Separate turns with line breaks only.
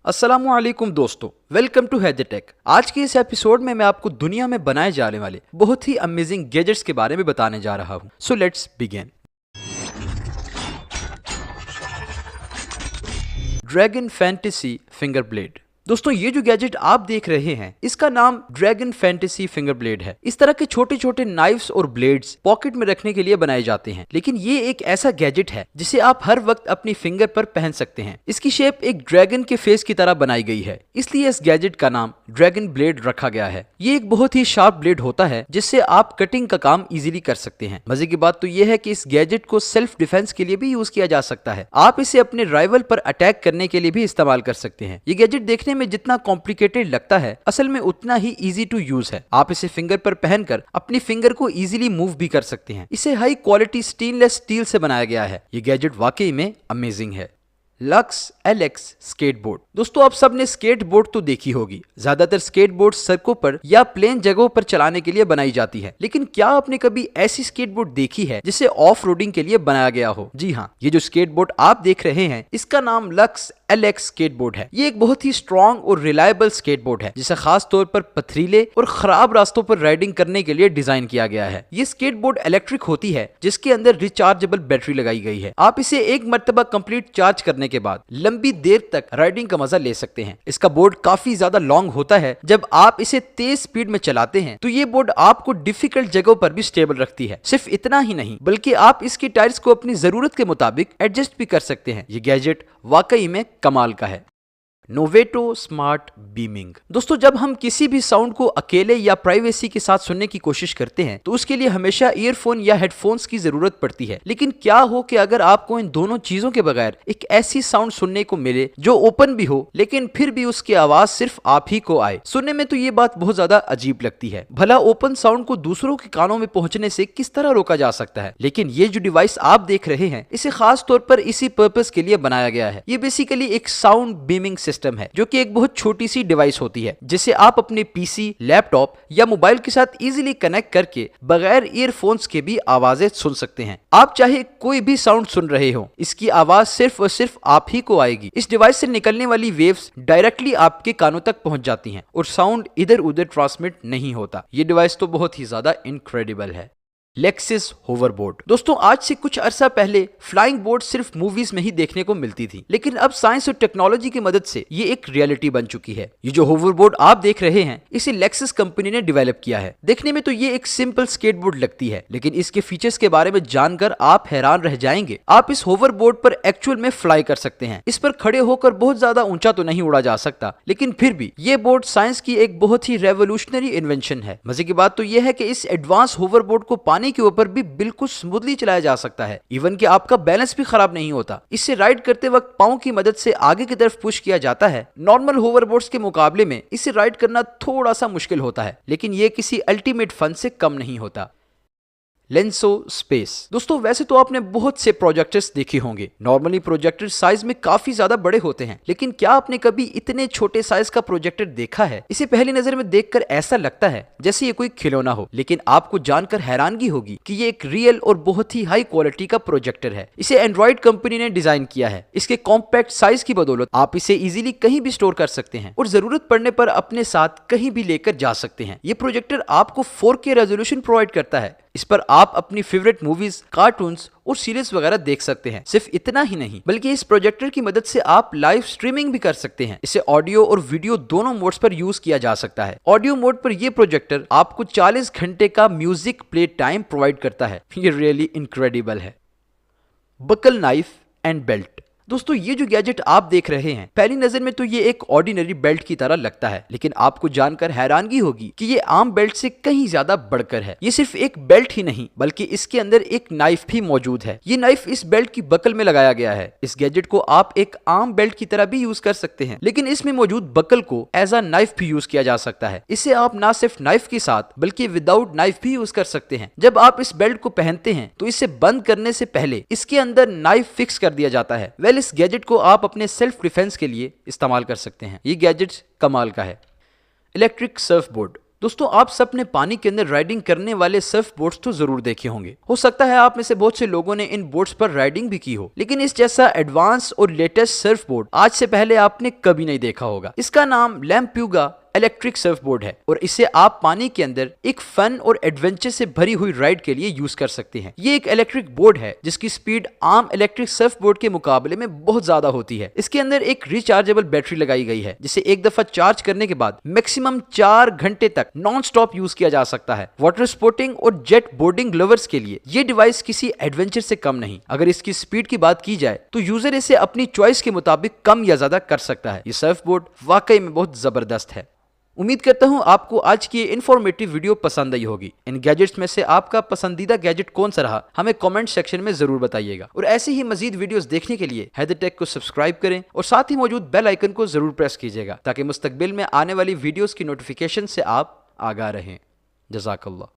अस्सलामुअलैकुम दोस्तों, welcome to हैदरटेक। आज के इस एपिसोड में मैं आपको दुनिया में बनाए जाने वाले बहुत ही अमेजिंग गैजेट्स के बारे में बताने जा रहा हूं। So let's begin. Dragon fantasy finger blade. दोस्तों, ये जो गैजेट आप देख रहे हैं इसका नाम ड्रैगन फैंटेसी फिंगर ब्लेड है। इस तरह के छोटे छोटे नाइफ्स और ब्लेड्स पॉकेट में रखने के लिए बनाए जाते हैं, लेकिन ये एक ऐसा गैजेट है जिसे आप हर वक्त अपनी फिंगर पर पहन सकते हैं। इसकी शेप एक ड्रैगन के फेस की तरह बनाई गई है, इसलिए इस गैजेट का नाम ड्रैगन ब्लेड रखा गया है। ये एक बहुत ही शार्प ब्लेड होता है जिससे आप कटिंग का काम इजीली कर सकते हैं। मजे की बात तो यह है कि इस गैजेट को सेल्फ डिफेंस के लिए भी यूज किया जा सकता है। आप इसे अपने राइवल पर अटैक करने के लिए भी इस्तेमाल कर सकते हैं। ये गैजेट देखने में जितना कॉम्प्लिकेटेड लगता है, असल में उतना ही इजी टू यूज है। आप इसे फिंगर पर पहनकर अपनी फिंगर को इजीली मूव भी कर सकते हैं। इसे हाई क्वालिटी स्टेनलेस स्टील से बनाया गया है। ये गैजेट वाकई में अमेजिंग है। Lux LX skateboard. दोस्तों, आप सबने स्केटबोर्ड तो देखी होगी। ज्यादातर स्केटबोर्ड सड़कों पर या प्लेन जगहों पर चलाने के लिए बनाई जाती है, लेकिन क्या आपने कभी ऐसी स्केटबोर्ड देखी है जिसे ऑफ रोडिंग के लिए बनाया गया हो? जी हाँ, ये जो स्केटबोर्ड आप देख रहे हैं इसका नाम लक्स LX स्केटबोर्ड है। ये एक बहुत ही स्ट्रॉन्ग और रिलायबल स्केटबोर्ड है जिसे खास तौर पर पथरीले और खराब रास्तों पर राइडिंग करने के लिए डिजाइन किया गया है। ये स्केटबोर्ड इलेक्ट्रिक होती है जिसके अंदर रिचार्जेबल बैटरी लगाई गई है। आप इसे एक मर्तबा कंप्लीट चार्ज करने के बाद लंबी देर तक राइडिंग का मजा ले सकते हैं। इसका बोर्ड काफी ज्यादा लॉन्ग होता है। जब आप इसे तेज स्पीड में चलाते हैं तो ये बोर्ड आपको डिफिकल्ट जगहों पर भी स्टेबल रखती है। सिर्फ इतना ही नहीं, बल्कि आप इसकी टायर्स को अपनी जरूरत के मुताबिक एडजस्ट भी कर सकते हैं। ये गैजेट वाकई में कमाल का है। नोवेटो स्मार्ट बीमिंग। दोस्तों, जब हम किसी भी साउंड को अकेले या प्राइवेसी के साथ सुनने की कोशिश करते हैं तो उसके लिए हमेशा ईयरफोन या हेडफोन्स की जरूरत पड़ती है। लेकिन क्या हो कि अगर आपको इन दोनों चीजों के बगैर एक ऐसी साउंड सुनने को मिले जो ओपन भी हो लेकिन फिर भी उसकी आवाज सिर्फ आप ही को आए? सुनने में तो ये बात बहुत ज्यादा अजीब लगती है। भला ओपन साउंड को दूसरों के कानों में पहुंचने से किस तरह रोका जा सकता है? लेकिन ये जो डिवाइस आप देख रहे हैं इसे खास तौर पर इसी पर्पस के लिए बनाया गया है। ये बेसिकली एक साउंड बीमिंग सिस्टम है जो कि एक बहुत छोटी सी डिवाइस होती है जिसे आप अपने पीसी, लैपटॉप या मोबाइल के साथ इजीली कनेक्ट करके बगैर ईयरफोन्स के भी आवाजें सुन सकते हैं। आप चाहे कोई भी साउंड सुन रहे हो, इसकी आवाज सिर्फ और सिर्फ आप ही को आएगी। इस डिवाइस से निकलने वाली वेव्स डायरेक्टली आपके कानों तक पहुंच जाती हैं और साउंड इधर उधर ट्रांसमिट नहीं होता। ये डिवाइस तो बहुत ही ज्यादा इनक्रेडिबल है। Lexus hoverboard. दोस्तों, आज से कुछ अरसा पहले फ्लाइंग बोर्ड सिर्फ मूवीज में ही देखने को मिलती थी, लेकिन अब साइंस और टेक्नोलॉजी की मदद से ये एक रियलिटी बन चुकी है। ये जो होवरबोर्ड आप देख रहे हैं इसे लेक्सिस कंपनी ने डेवलप किया है। देखने में तो ये एक सिंपल स्केटबोर्ड लगती है, लेकिन इसके फीचर्स के बारे में जानकर आप हैरान रह जाएंगे। आप इस होवरबोर्ड पर एक्चुअल में फ्लाई कर सकते हैं। इस पर खड़े होकर बहुत ज्यादा ऊंचा तो नहीं उड़ा जा सकता, लेकिन फिर भी ये बोर्ड साइंस की एक बहुत ही रेवोल्यूशनरी इन्वेंशन है। मजे की बात तो यह है कि इस एडवांस होवरबोर्ड को पानी के ऊपर भी बिल्कुल स्मूथली चलाया जा सकता है। इवन कि आपका बैलेंस भी खराब नहीं होता। इससे राइड करते वक्त पांव की मदद से आगे की तरफ पुश किया जाता है। नॉर्मल होवरबोर्ड्स के मुकाबले में इसे राइड करना थोड़ा सा मुश्किल होता है, लेकिन यह किसी अल्टीमेट फन से कम नहीं होता। लेंसो स्पेस। दोस्तों, वैसे तो आपने बहुत से प्रोजेक्टर्स देखे होंगे। नॉर्मली प्रोजेक्टर साइज में काफी ज्यादा बड़े होते हैं, लेकिन क्या आपने कभी इतने छोटे साइज का प्रोजेक्टर देखा है? इसे पहली नजर में देखकर ऐसा लगता है जैसे ये कोई खिलौना हो, लेकिन आपको जानकर हैरानगी होगी कि ये एक रियल और बहुत ही हाई क्वालिटी का प्रोजेक्टर है। इसे एंड्रॉइड कंपनी ने डिजाइन किया है। इसके कॉम्पैक्ट साइज की बदौलत आप इसे इजीली कहीं भी स्टोर कर सकते हैं और जरूरत पड़ने पर अपने साथ कहीं भी लेकर जा सकते हैं। ये प्रोजेक्टर आपको 4K रेजोल्यूशन प्रोवाइड करता है। इस पर आप अपनी फेवरेट मूवीज, कार्टून्स और सीरीज वगैरह देख सकते हैं। सिर्फ इतना ही नहीं, बल्कि इस प्रोजेक्टर की मदद से आप लाइव स्ट्रीमिंग भी कर सकते हैं। इसे ऑडियो और वीडियो दोनों मोड्स पर यूज किया जा सकता है। ऑडियो मोड पर यह प्रोजेक्टर आपको 40 घंटे का म्यूजिक प्ले टाइम प्रोवाइड करता है। ये रियली इनक्रेडिबल है। Buckle knife and belt. दोस्तों, ये जो गैजेट आप देख रहे हैं पहली नजर में तो ये एक ऑर्डिनरी बेल्ट की तरह लगता है, लेकिन आपको जानकर हैरानगी होगी कि ये आम बेल्ट से कहीं ज्यादा बढ़कर है। ये सिर्फ एक बेल्ट ही नहीं, बल्कि इसके अंदर एक नाइफ भी मौजूद है। ये नाइफ इस बेल्ट की बकल में लगाया गया है। इस गैजेट को आप एक आम बेल्ट की तरह भी यूज कर सकते हैं, लेकिन इसमें मौजूद बकल को एज अ नाइफ भी यूज किया जा सकता है। इसे आप ना सिर्फ नाइफ के साथ बल्कि विदाउट नाइफ भी यूज कर सकते हैं। जब आप इस बेल्ट को पहनते हैं तो इसे बंद करने से पहले इसके अंदर नाइफ फिक्स कर दिया जाता है। इस गैजेट को आप अपने सेल्फ डिफेंस के लिए इस्तेमाल कर सकते हैं। ये गैजेट कमाल का है। Electric Surf board. दोस्तों आप सबने पानी के अंदर राइडिंग करने वाले सर्फ बोट्स तो जरूर देखे होंगे। हो सकता है आप में से बहुत से लोगों ने इन बोट्स पर राइडिंग भी की हो, लेकिन इस जैसा एडवांस और लेटेस्ट सर्फ बोर्ड आज से पहले आपने कभी नहीं देखा होगा। इसका नाम लैम्प्यूगा इलेक्ट्रिक सर्फ बोर्ड है और इसे आप पानी के अंदर एक फन और एडवेंचर से भरी हुई राइड के लिए यूज कर सकते हैं। ये एक इलेक्ट्रिक बोर्ड है जिसकी स्पीड आम इलेक्ट्रिक सर्फ बोर्ड के मुकाबले में बहुत ज्यादा होती है। इसके अंदर एक रिचार्जेबल बैटरी लगाई गई है जिसे एक दफा चार्ज करने के बाद मैक्सिमम 4 घंटे तक नॉन स्टॉप यूज किया जा सकता है। वाटर स्पोर्टिंग और जेट बोर्डिंग लवर्स के लिए ये डिवाइस किसी एडवेंचर से कम नहीं। अगर इसकी स्पीड की बात की जाए तो यूजर इसे अपनी चॉइस के मुताबिक कम या ज्यादा कर सकता है। ये सर्फ बोर्ड वाकई में बहुत जबरदस्त है। उम्मीद करता हूं आपको आज की इन्फॉर्मेटिव वीडियो पसंद आई होगी। इन गैजेट्स में से आपका पसंदीदा गैजेट कौन सा रहा हमें कमेंट सेक्शन में जरूर बताइएगा। और ऐसे ही मजीद वीडियोस देखने के लिए हैदर टेक को सब्सक्राइब करें और साथ ही मौजूद बेल आइकन को जरूर प्रेस कीजिएगा ताकि मुस्तकबिल में आने वाली वीडियोस की नोटिफिकेशन से आप आगाह रहें। जज़ाकल्लाह।